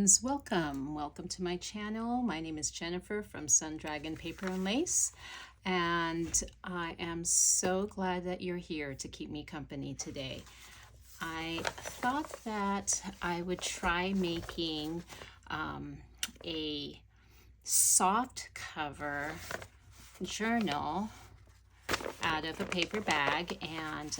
friends, welcome to my channel. My name is Jennifer from Sun Dragon Paper and Lace, and I am so glad that you're here to keep me company today. I thought that I would try making a soft cover journal out of a paper bag, and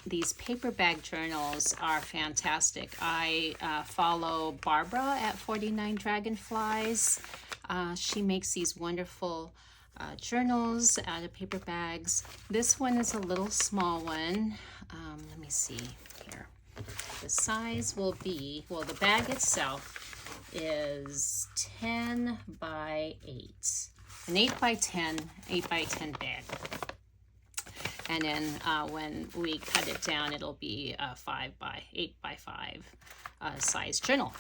these paper bag journals are fantastic. I follow Barbara at 49 Dragonflies. She makes these wonderful journals out of paper bags. This one is a little small one. Let me see here. The size will be, well, the bag itself is 10 by 8. An 8 by 10 bag. And then when we cut it down, it'll be a 8 by 5 size journal.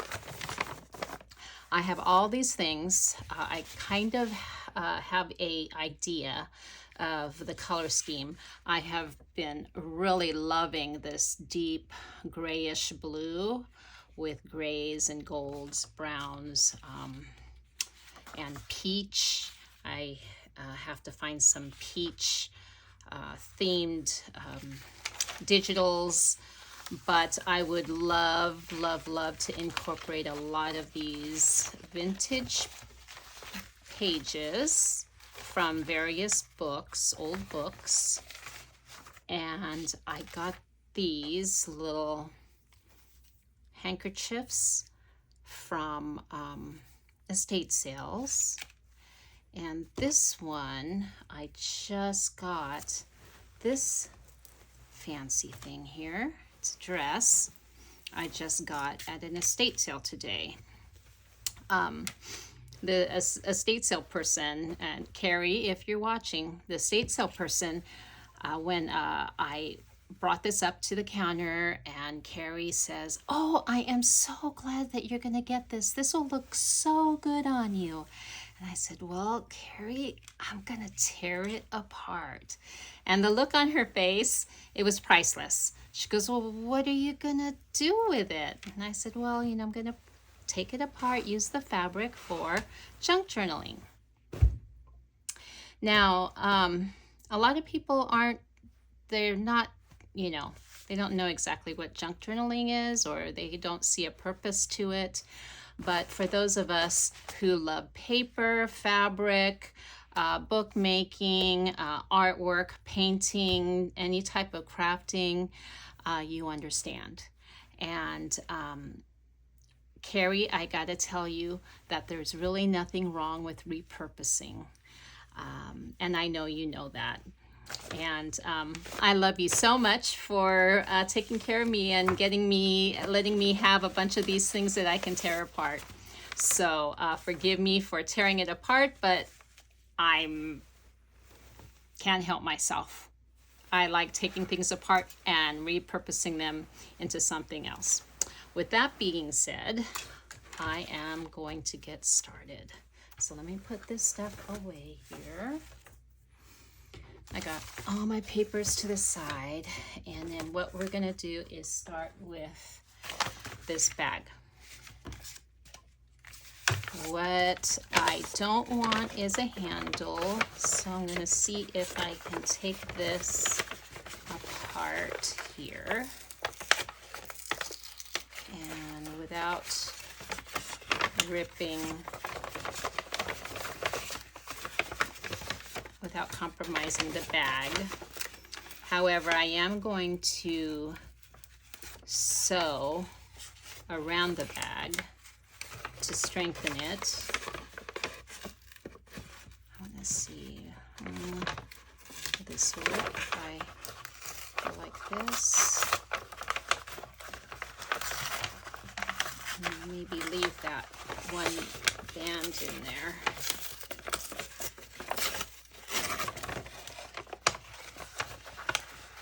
I have all these things. I kind of have an idea of the color scheme. I have been really loving this deep grayish blue with grays and golds, browns, and peach. I have to find some peach themed digitals, but I would love to incorporate a lot of these vintage pages from various books, old books. And I got these little handkerchiefs from estate sales. And this one, I just got this fancy thing here. It's a dress I just got at an estate sale today. The estate sale person, and Carrie, if you're watching, the estate sale person, when I brought this up to the counter, and Carrie says, "Oh, I am so glad that you're gonna get this. This will look so good on you." And I said, "Well, Carrie, I'm gonna tear it apart." And the look on her face, it was priceless. She goes, "Well, what are you gonna do with it?" And I said, "Well, I'm gonna take it apart, use the fabric for junk journaling." Now, a lot of people they're not, they don't know exactly what junk journaling is, or they don't see a purpose to it. But for those of us who love paper, fabric, bookmaking, artwork, painting, any type of crafting, you understand. And Carrie, I gotta tell you that there's really nothing wrong with repurposing. And I know you know that. And I love you so much for taking care of me and letting me have a bunch of these things that I can tear apart. So forgive me for tearing it apart, but I can't help myself. I like taking things apart and repurposing them into something else. With that being said, I am going to get started. So let me put this stuff away here. I got all my papers to the side, and then what we're gonna do is start with this bag. What I don't want is a handle, so I'm gonna see if I can take this apart here, and without ripping, without compromising the bag. However, I am going to sew around the bag to strengthen it. I want to see, will this work if I go like this? And maybe leave that one band in there.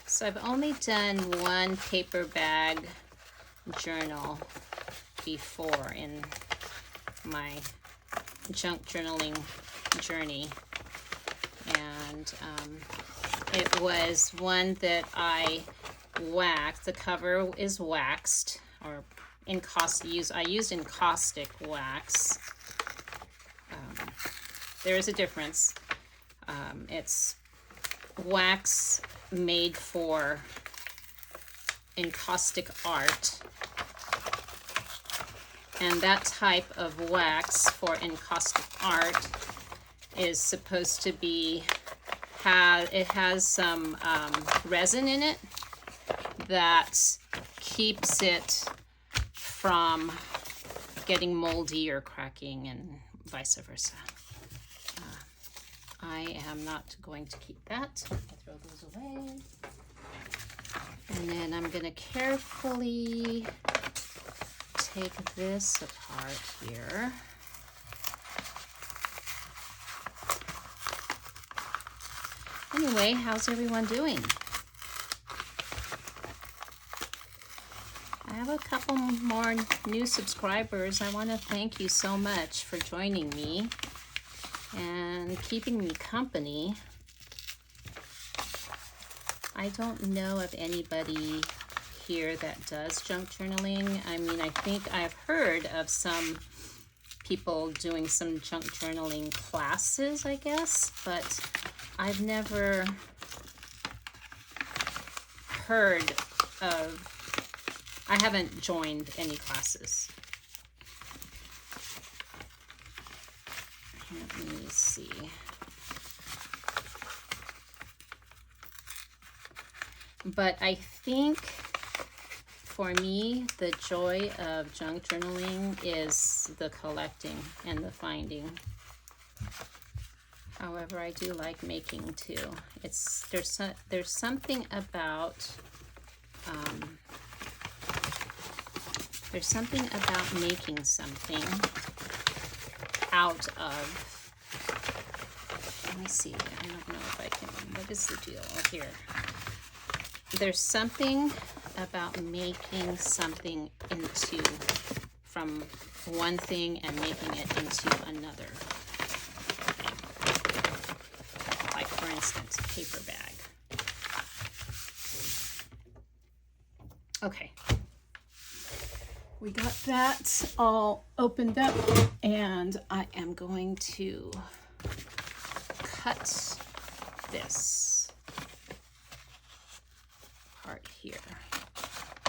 So I've only done one paper bag journal before in my junk journaling journey, and it was one that I waxed. The cover is waxed, or I used encaustic wax. There is a difference. It's wax made for encaustic art, and that type of wax for encaustic art is supposed to be it has some resin in it that keeps it from getting moldy or cracking, and vice versa. I am not going to keep that. I'll throw those away. And then I'm going to carefully take this apart here. Anyway, how's everyone doing? I have a couple more new subscribers. I want to thank you so much for joining me and keeping me company. I don't know of anybody here that does junk journaling. I mean, I think I've heard of some people doing some junk journaling classes, I guess, but I've never heard of, I haven't joined any classes. Let me see. But I think for me, the joy of junk journaling is the collecting and the finding. However, I do like making too. There's something about making something out of. Let me see. I don't know if I can. What is the deal here? There's something about making something from one thing and making it into another. Like, for instance, a paper bag. Okay. We got that all opened up, and I am going to cut this part here.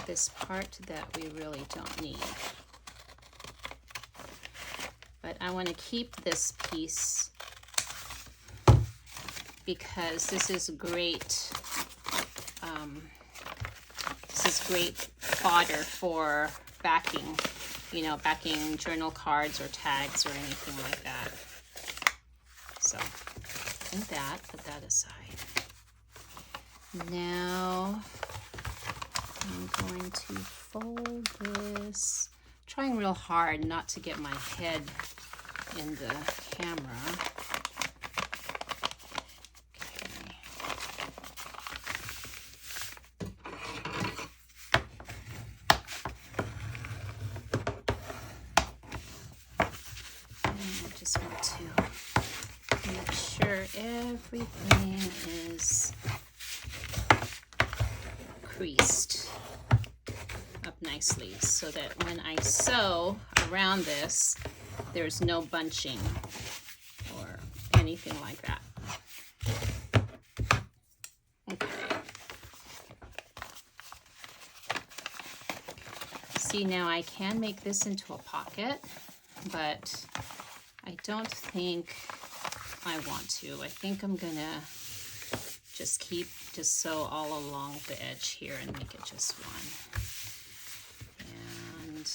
This part that we really don't need. But I want to keep this piece because this is great. This is great fodder for backing, backing journal cards or tags or anything like that. So, and that, put that aside. Now, I'm going to fold this, trying real hard not to get my head in the camera. Everything is creased up nicely so that when I sew around this, there's no bunching or anything like that. Okay. See, now I can make this into a pocket, but I don't think I want to. I think I'm gonna just sew all along the edge here and make it just one. And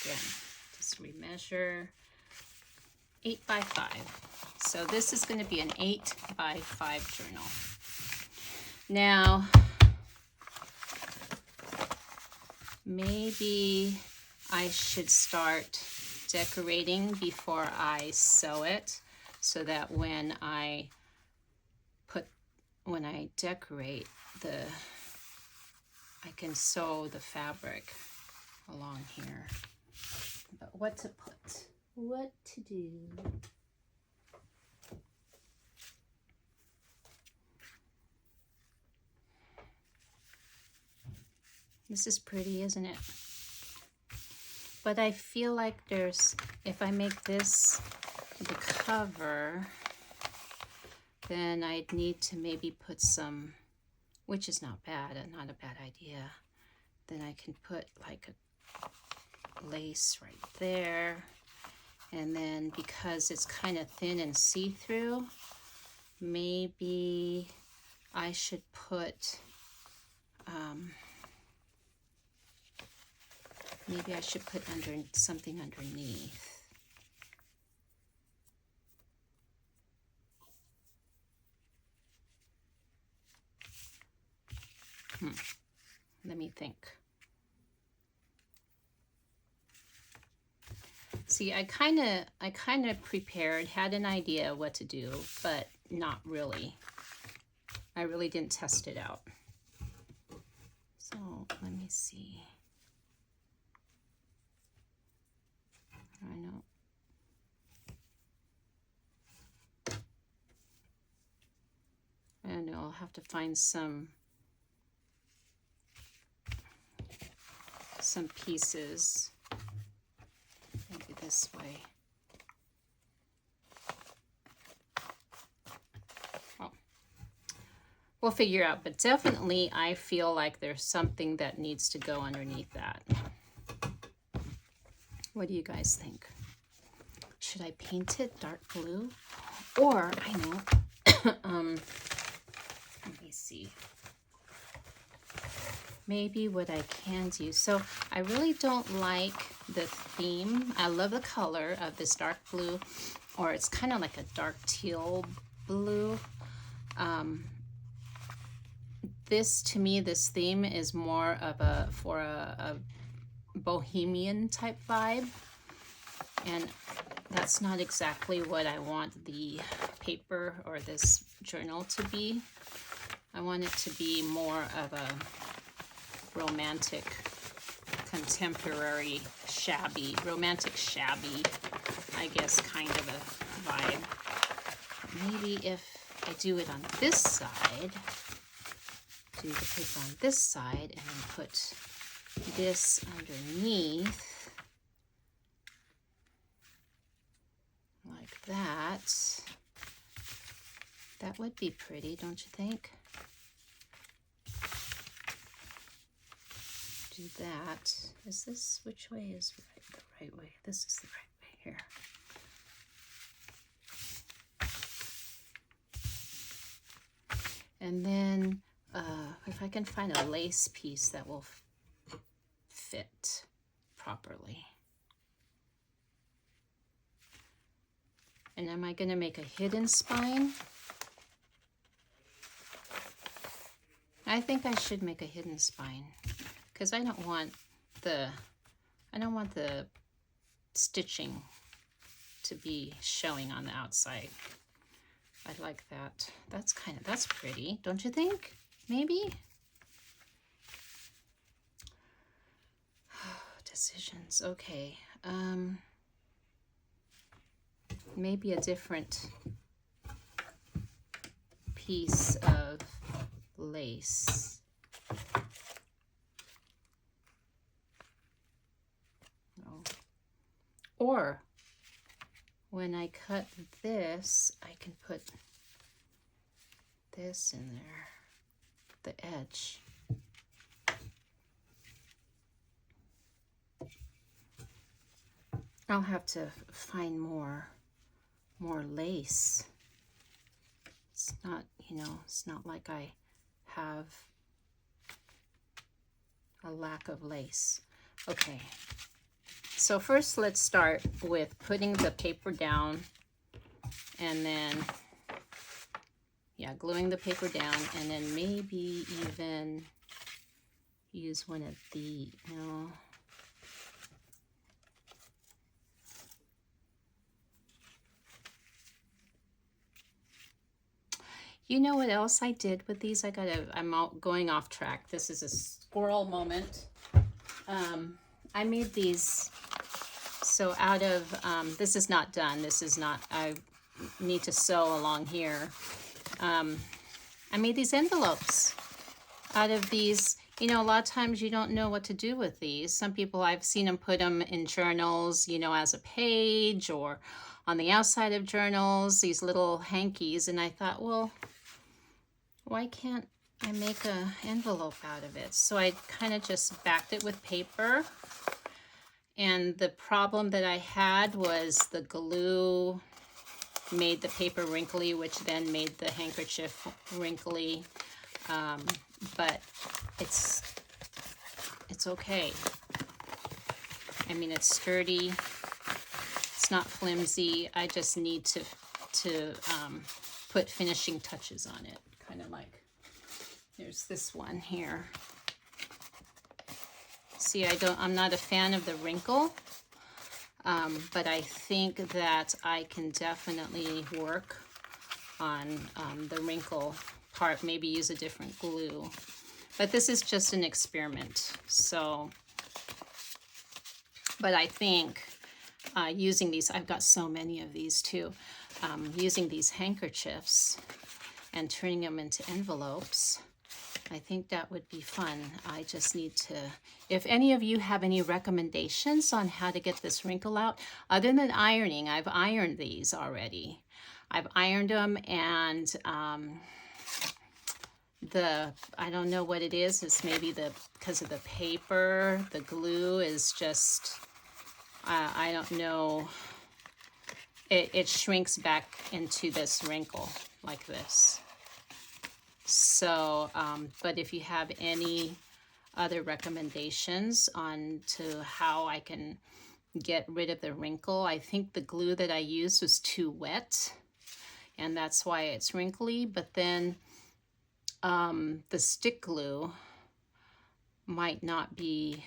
again, just remeasure 8 by 5. So this is going to be an 8 by 5 journal. Now, maybe I should start decorating before I sew it, so that when I decorate I can sew the fabric along here. But what to put, what to do. This is pretty, isn't it? But I feel like there's, if I make this the cover, then I'd need to maybe put some, which is not bad, not a bad idea. Then I can put like a lace right there. And then because it's kind of thin and see-through, maybe I should put, maybe I should put something underneath. Let me think. See, I kind of prepared, had an idea what to do, but not really. I really didn't test it out. So let me see. I know. I don't know, I'll have to find some pieces. Maybe this way. Oh. We'll figure out, but definitely I feel like there's something that needs to go underneath that. What do you guys think? Should I paint it dark blue? Or, I know, let me see. Maybe what I can do. So I really don't like the theme. I love the color of this dark blue, or it's kind of like a dark teal blue. This, to me, this theme is more of a bohemian type vibe. And that's not exactly what I want the paper or this journal to be. I want it to be more of a romantic, contemporary, romantic shabby, I guess, kind of a vibe. Maybe if I do it on this side, do the paper on this side, and then put this underneath, like that. That would be pretty, don't you think? Do that. Is this, which way is the right way? This is the right way here. And then if I can find a lace piece that will fit properly. And am I going to make a hidden spine? I think I should make a hidden spine because I don't want the stitching to be showing on the outside. I like that. That's pretty, don't you think? Maybe? Decisions, okay. Maybe a different piece of lace. Oh. Or when I cut this, I can put this in there, the edge. I'll have to find more lace. It's not, it's not like I have a lack of lace. Okay, so first let's start with putting the paper down and then, gluing the paper down, and then maybe even use one of the, You know what else I did with these? I'm going off track. This is a squirrel moment. I made these, so out of, this is not done. This is not, I need to sew along here. I made these envelopes out of these. you know, a lot of times you don't know what to do with these. Some people, I've seen them put them in journals, you know, as a page or on the outside of journals, these little hankies. And I thought, well, why can't I make an envelope out of it? So I kind of just backed it with paper. And the problem that I had was the glue made the paper wrinkly, which then made the handkerchief wrinkly. But it's okay. I mean, it's sturdy. It's not flimsy. I just need to put finishing touches on it. Kind of like, there's this one here. See, I'm not a fan of the wrinkle, but I think that I can definitely work on the wrinkle part, maybe use a different glue. But this is just an experiment. So, but I think using these, I've got so many of these too, using these handkerchiefs and turning them into envelopes, I think that would be fun. I just need to, if any of you have any recommendations on how to get this wrinkle out, other than ironing, I've ironed these already. I've ironed them, and I don't know what it is. It's maybe because of the paper, the glue is just, I don't know. It shrinks back into this wrinkle like this. So, but if you have any other recommendations on to how I can get rid of the wrinkle, I think the glue that I used was too wet, and that's why it's wrinkly. But then the stick glue might not be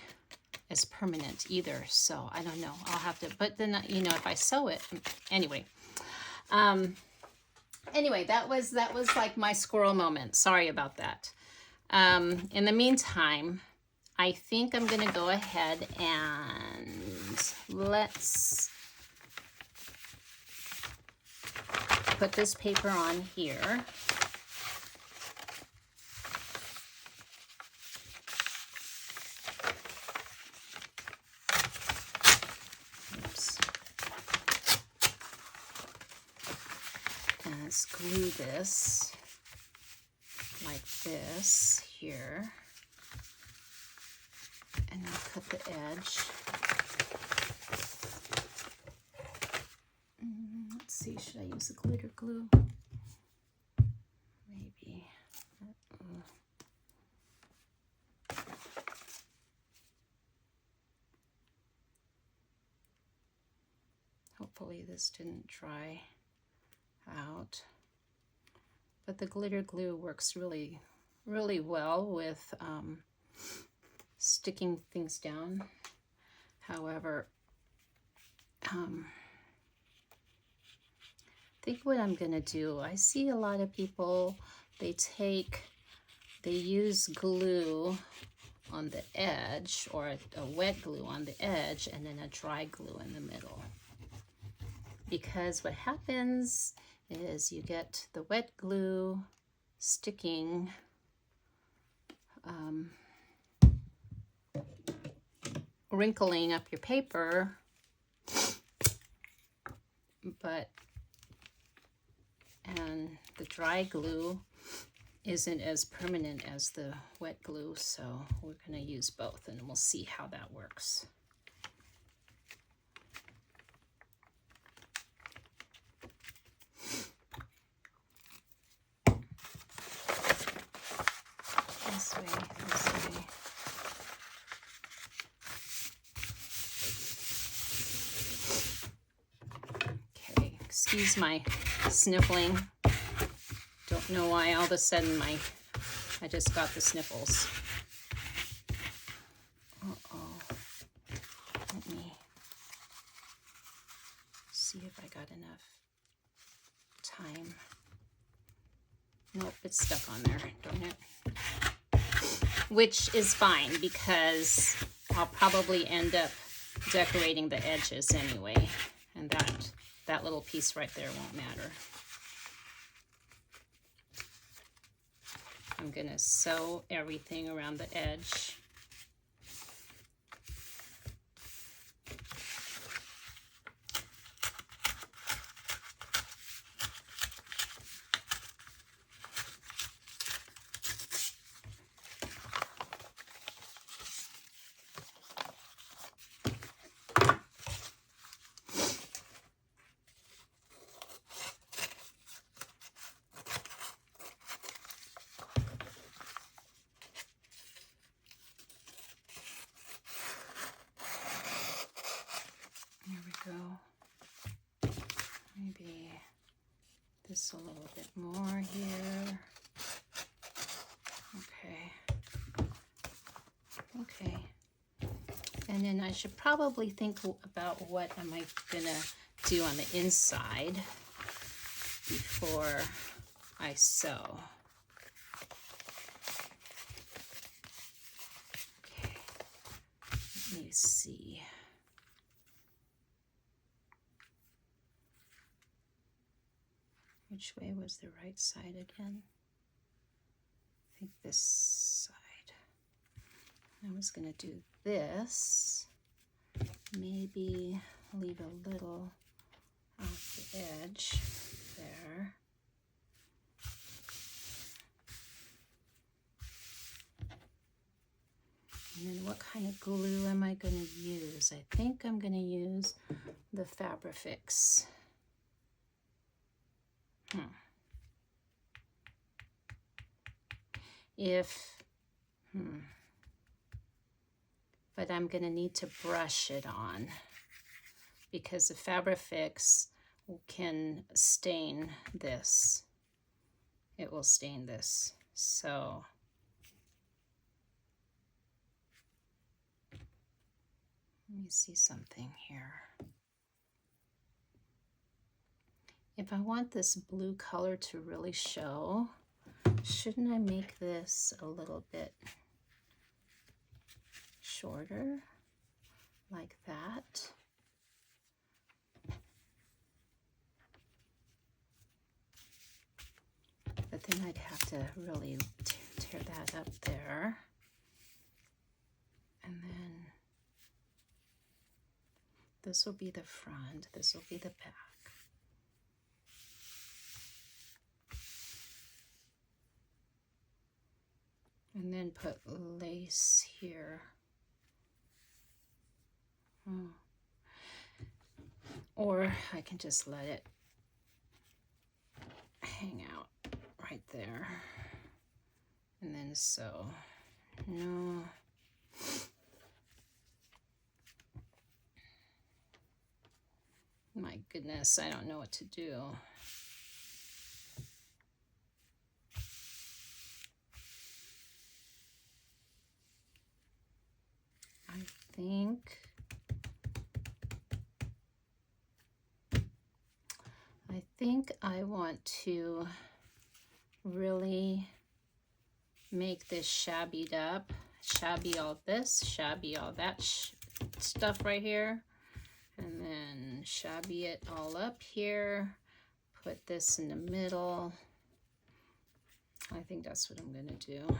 as permanent either. So I don't know. I'll have to, but then, you know, if I sew it, anyway. Anyway, that was like my squirrel moment. Sorry about that. In the meantime, I think I'm going to go ahead and let's put this paper on here. Let's glue this like this here, and then cut the edge. Let's see, should I use the glitter glue? Maybe. Hopefully this didn't dry out, but the glitter glue works really well with sticking things down. However, I think what I'm gonna do, I see a lot of people, they use glue on the edge, or a wet glue on the edge, and then a dry glue in the middle. Because what happens is you get the wet glue sticking wrinkling up your paper, and the dry glue isn't as permanent as the wet glue, so we're going to use both, and we'll see how that works. This way. Okay, excuse my sniffling. Don't know why all of a sudden I just got the sniffles. Uh-oh. Let me see if I got enough time. Nope, it's stuck on there, darn it. Which is fine, because I'll probably end up decorating the edges anyway, and that little piece right there won't matter. I'm gonna sew everything around the edge. There we go. Maybe this a little bit more here. Okay. Okay. And then I should probably think about what am I gonna do on the inside before I sew. Okay. Let me see. Which way was the right side again? I think this side. I was going to do this. Maybe leave a little off the edge there. And then what kind of glue am I going to use? I think I'm going to use the Fabrifix. But I'm going to need to brush it on because the Fabrifix can stain this. It will stain this. So let me see something here. If I want this blue color to really show, shouldn't I make this a little bit shorter, like that? But then I'd have to really tear that up there. And then this will be the front, this will be the back. And then put lace here. Or I can just let it hang out right there. And then sew. No. My goodness, I don't know what to do. I think I want to really make this shabbied up. Shabby all this, shabby all that stuff right here. And then shabby it all up here. Put this in the middle. I think that's what I'm gonna do.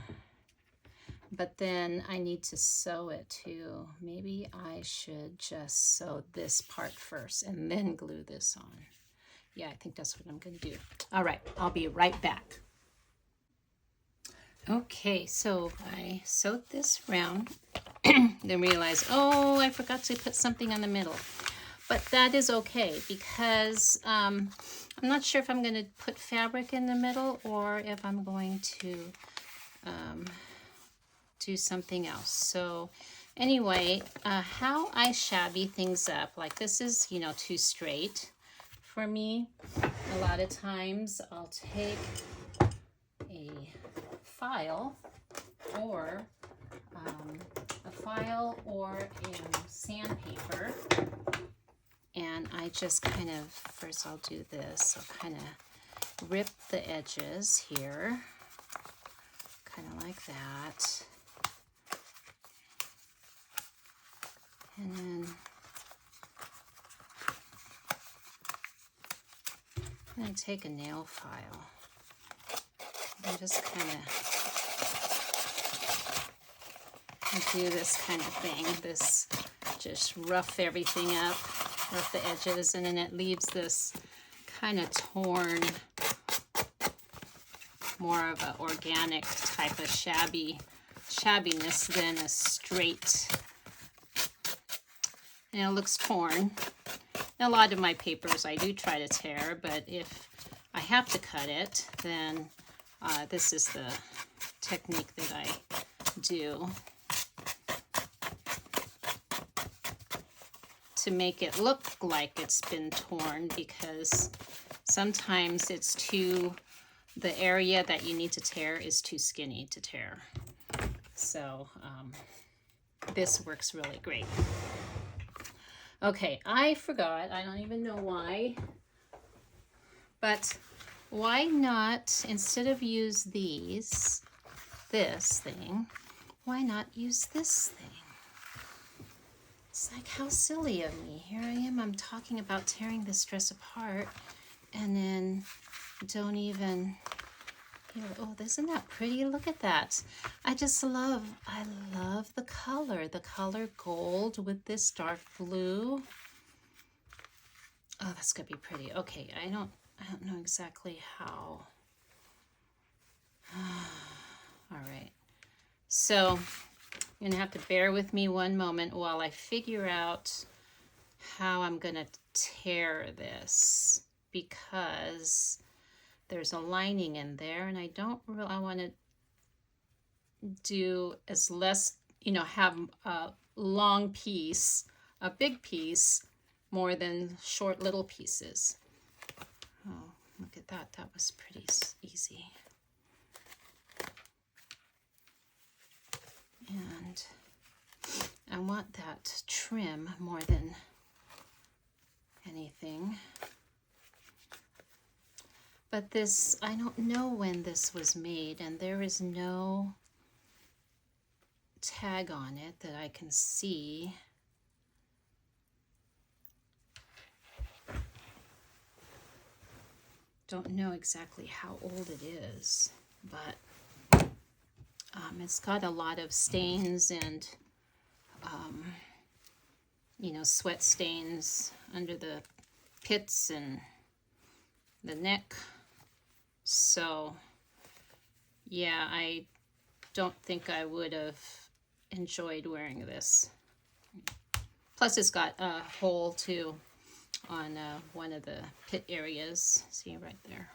But then I need to sew it too. Maybe I should just sew this part first and then glue this on. Yeah, I think that's what I'm gonna do. All right, I'll be right back. Okay, so I sewed this round, then realized, oh, I forgot to put something on the middle. But that is okay because I'm not sure if I'm gonna put fabric in the middle or if I'm going to do something else. So anyway, how I shabby things up, like this is, you know, too straight for me. A lot of times I'll take a file or sandpaper, and I just kind of, first I'll do this, I'll kind of rip the edges here, kind of like that. And then I take a nail file I'm just kind of do this kind of thing. This, just rough everything up, rough the edges, and then it leaves this kind of torn, more of an organic type of shabbiness than a straight. And it looks torn. And a lot of my papers I do try to tear, but if I have to cut it, then this is the technique that I do to make it look like it's been torn, because sometimes it's too, the area that you need to tear is too skinny to tear. So this works really great. Okay, I forgot, I don't even know why, but why not, instead of use this thing, why not use this thing? It's like, how silly of me. Here I am, I'm talking about tearing this dress apart, and then don't even, oh, isn't that pretty? Look at that. I love the color gold with this dark blue. Oh, that's gonna be pretty. Okay, I don't know exactly how. All right, so you're gonna have to bear with me one moment while I figure out how I'm gonna tear this, because there's a lining in there, and I want to do as less, have a long piece, a big piece, more than short little pieces. Oh, look at that. That was pretty easy. And I want that trim more than anything. But this, I don't know when this was made, and there is no tag on it that I can see. Don't know exactly how old it is, but it's got a lot of stains and, sweat stains under the pits and the neck. So, yeah, I don't think I would have enjoyed wearing this. Plus, it's got a hole too on one of the pit areas. See right there.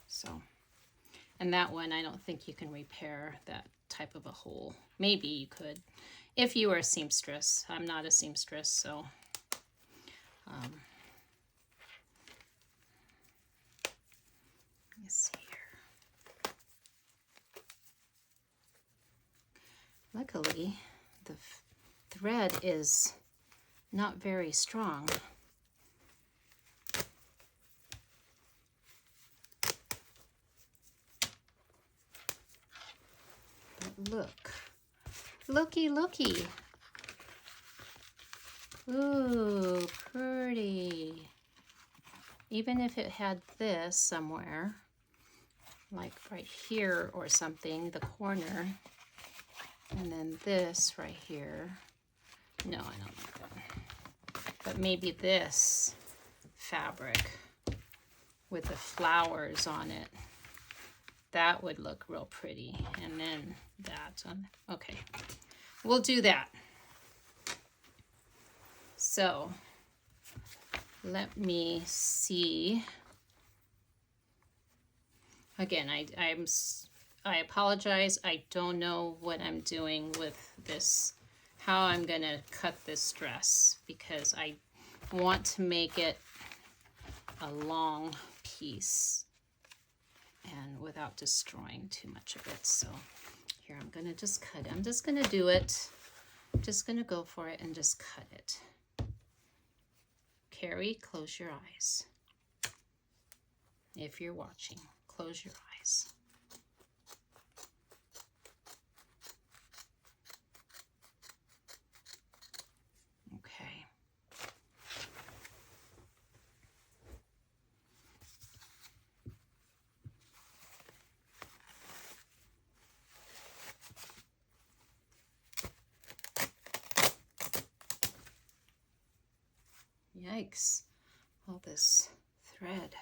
So, and that one, I don't think you can repair that type of a hole. Maybe you could, if you were a seamstress. I'm not a seamstress, so. Let's see here. Luckily, the thread is not very strong. But looky. Ooh, pretty. Even if it had this somewhere, like right here or something, the corner, and then this right here. No, I don't like that. But maybe this fabric with the flowers on it, that would look real pretty. And then that on, okay, we'll do that. So let me see. Again, I apologize. I don't know what I'm doing with this, how I'm gonna cut this dress, because I want to make it a long piece and without destroying too much of it. So here, I'm gonna just cut it. I'm just gonna do it. I'm just gonna go for it and just cut it. Carrie, close your eyes. If you're watching, close your eyes. Okay. Yikes, all this thread.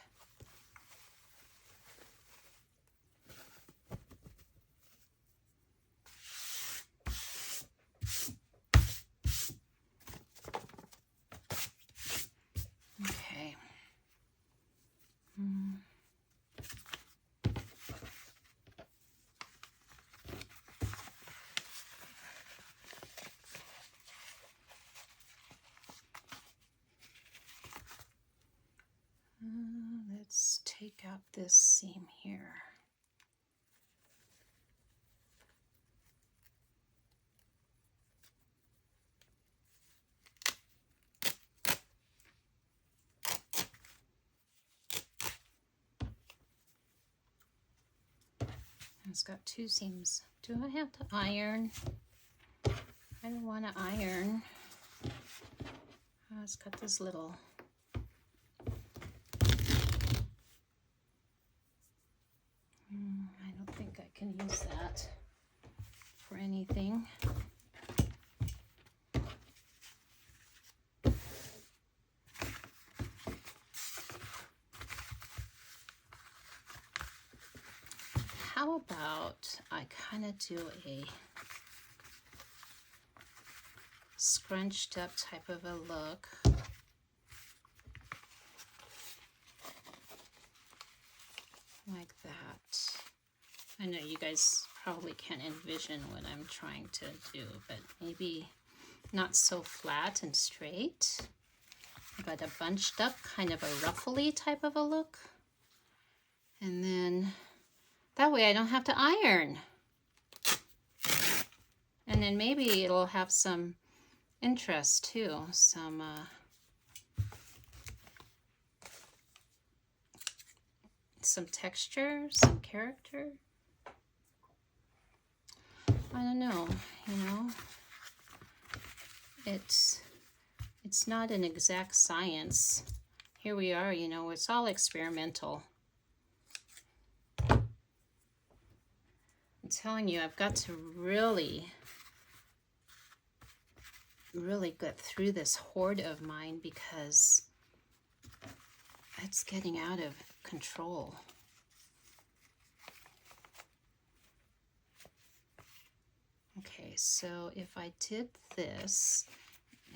Okay. Let's take out this seam here. It's got two seams. Do I have to iron? I don't want to iron. It's got this little I don't think I can use that for anything. How about I kind of do a scrunched up type of a look. Like that. I know you guys probably can't envision what I'm trying to do, but maybe not so flat and straight, but a bunched up, kind of a ruffly type of a look. And then that way I don't have to iron. And then maybe it'll have some interest too, some texture, some character. I don't know, you know. It's not an exact science. Here we are, you know, it's all experimental. I'm telling you, I've got to really get through this hoard of mine because it's getting out of control. Okay, so if I did this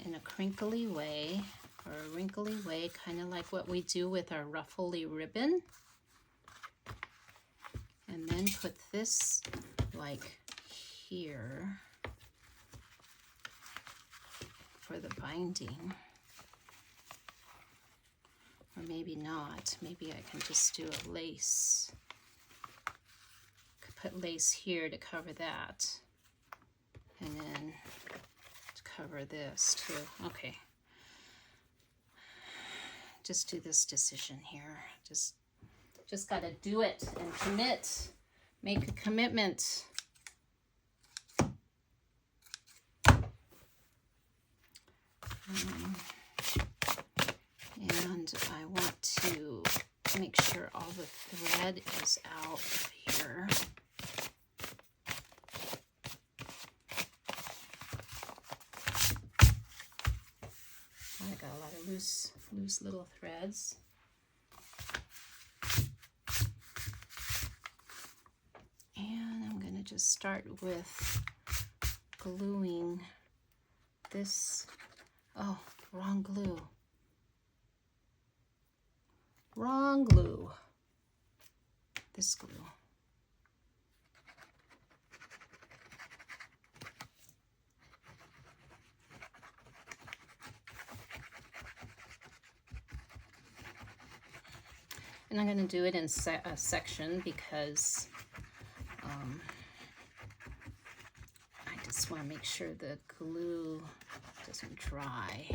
in a crinkly way or a wrinkly way, kind of like what we do with our ruffly ribbon, and then put this like here for the binding. Or maybe not. Maybe I can just do a lace. Could put lace here to cover that. And then to cover this too. Okay. Just do this decision here. Just gotta do it and commit. Make a commitment. And I want to make sure all the thread is out of here. I got a lot of loose little threads. And I'm going to just start with gluing this. Oh, wrong glue. Wrong glue. This glue. And I'm going to do it in a section because I just want to make sure the glue doesn't dry.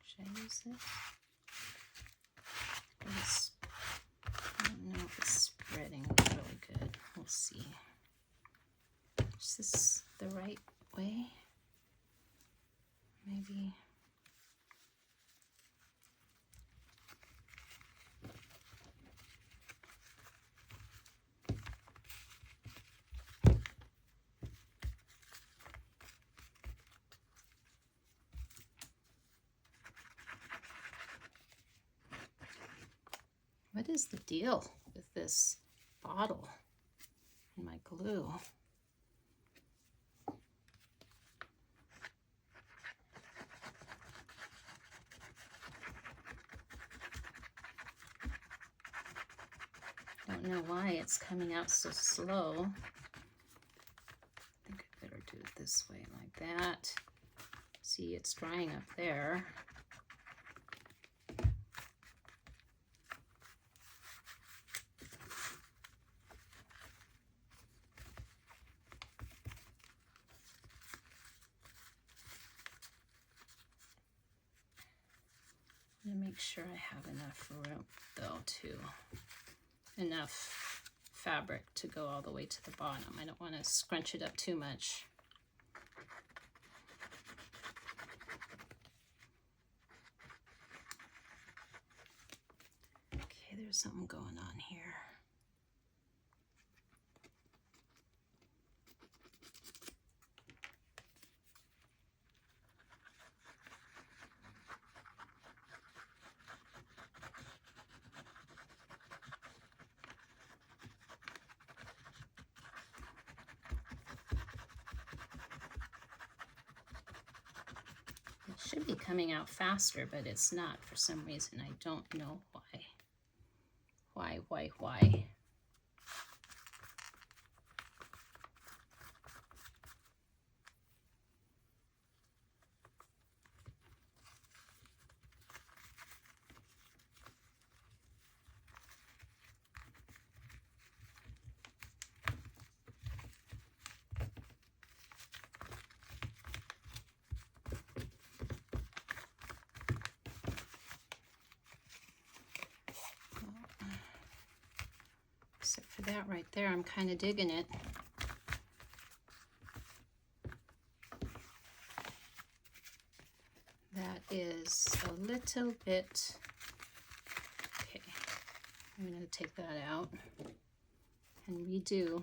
Should I use it? I don't know if it's spreading really good. We'll see. Is this the right way? Maybe. What is the deal with this bottle and my glue? Don't know why it's coming out so slow. I think I better do it this way, like that. See, it's drying up there. I'm gonna make sure I have enough room though too. Enough fabric to go all the way to the bottom. I don't want to scrunch it up too much. Okay, there's something going on here. Should be coming out faster, but it's not for some reason. I don't know why. Why? Except for that right there, I'm kind of digging it. That is a little bit, okay, I'm going to take that out and redo.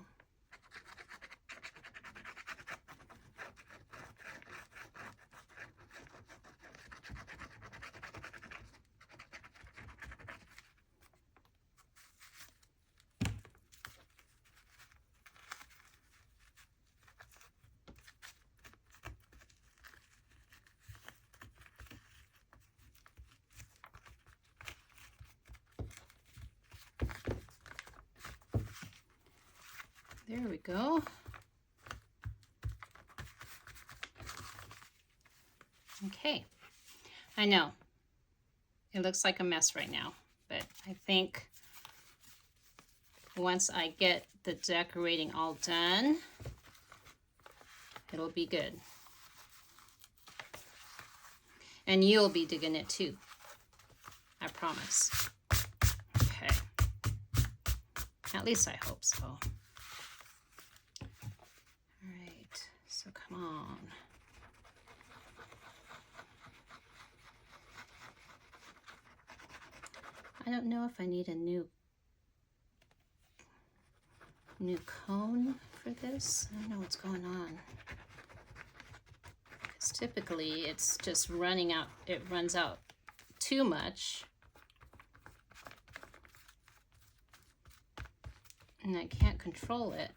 There we go. Okay, I know it looks like a mess right now, but I think once I get the decorating all done, it'll be good. And you'll be digging it too, I promise. Okay, at least I hope so. So come on. I don't know if I need a new cone for this. I don't know what's going on. Because typically it's just running out, it runs out too much. And I can't control it.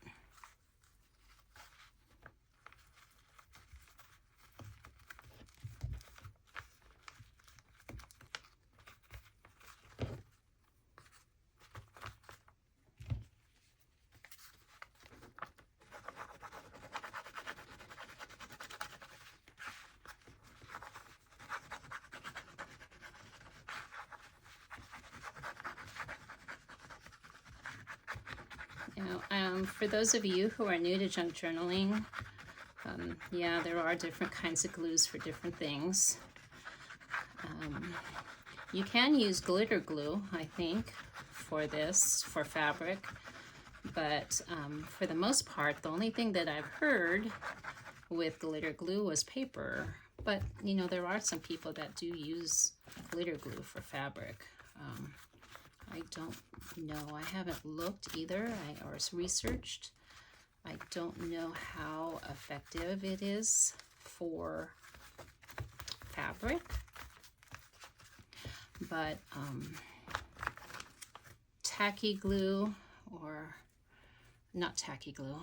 For those of you who are new to junk journaling, yeah, there are different kinds of glues for different things. You can use glitter glue, I think, for this, for fabric, but for the most part, the only thing that I've heard with glitter glue was paper. But, you know, there are some people that do use glitter glue for fabric. I don't know. I haven't looked either or researched. I don't know how effective it is for fabric. But tacky glue, or not tacky glue.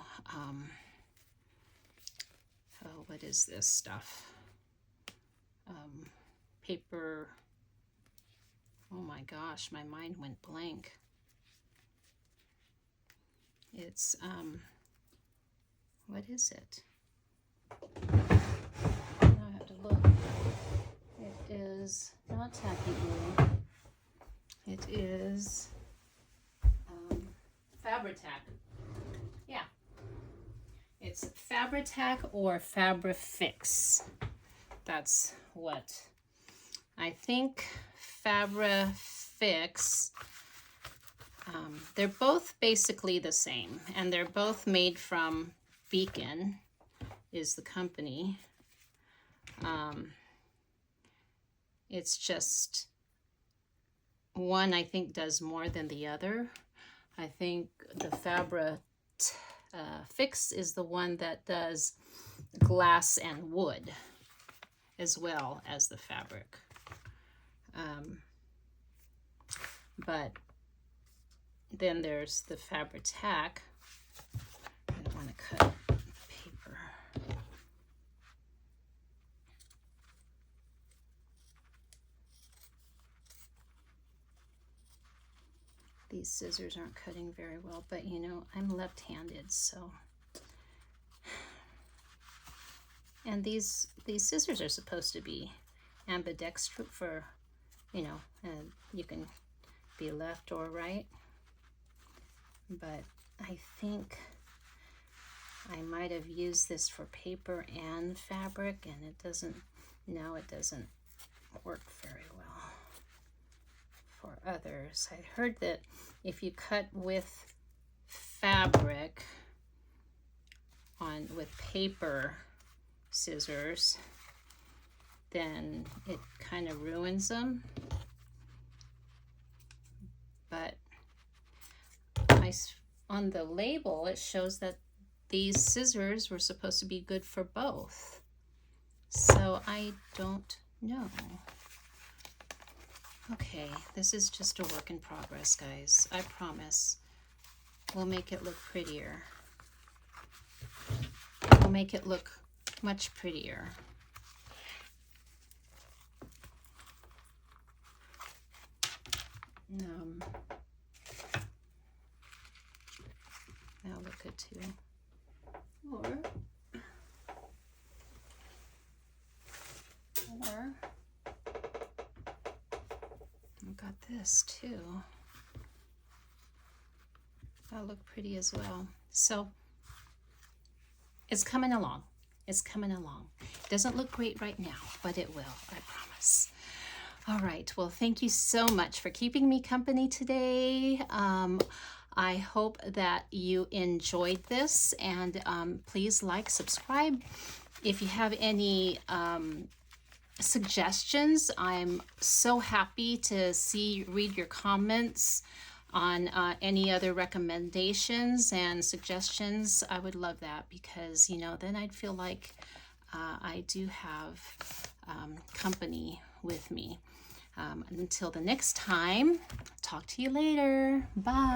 Oh, what is this stuff? Paper. Oh my gosh, my mind went blank. It's, what is it? Now I have to look. It is not tacky glue. It is Fabri-Tac. Yeah. It's Fabri-Tac or Fabri-Fix. That's what I think. Fabri-Fix. They're both basically the same, and they're both made from Beacon, is the company. It's just one, I think, does more than the other. I think the Fabri-Fix is the one that does glass and wood as well as the fabric. But then there's the Fabri-Tac. I don't want to cut paper. These scissors aren't cutting very well, but you know, I'm left-handed, so. And these scissors are supposed to be ambidextrous for, you know, and you can be left or right. But I think I might have used this for paper and fabric, and it doesn't work very well for others. I heard that if you cut with fabric with paper scissors, then it kind of ruins them. But on the label, it shows that these scissors were supposed to be good for both. So I don't know. Okay, this is just a work in progress, guys. I promise. We'll make it look prettier. We'll make it look much prettier. That'll look good too. Or I've got this too. That'll look pretty as well. So it's coming along. It's coming along. It doesn't look great right now, but it will, I promise. All right, well, thank you so much for keeping me company today. I hope that you enjoyed this, and please like, subscribe. If you have any suggestions, I'm so happy to read your comments on any other recommendations and suggestions. I would love that, because, you know, then I'd feel like I do have company with me. Until the next time, talk to you later. Bye.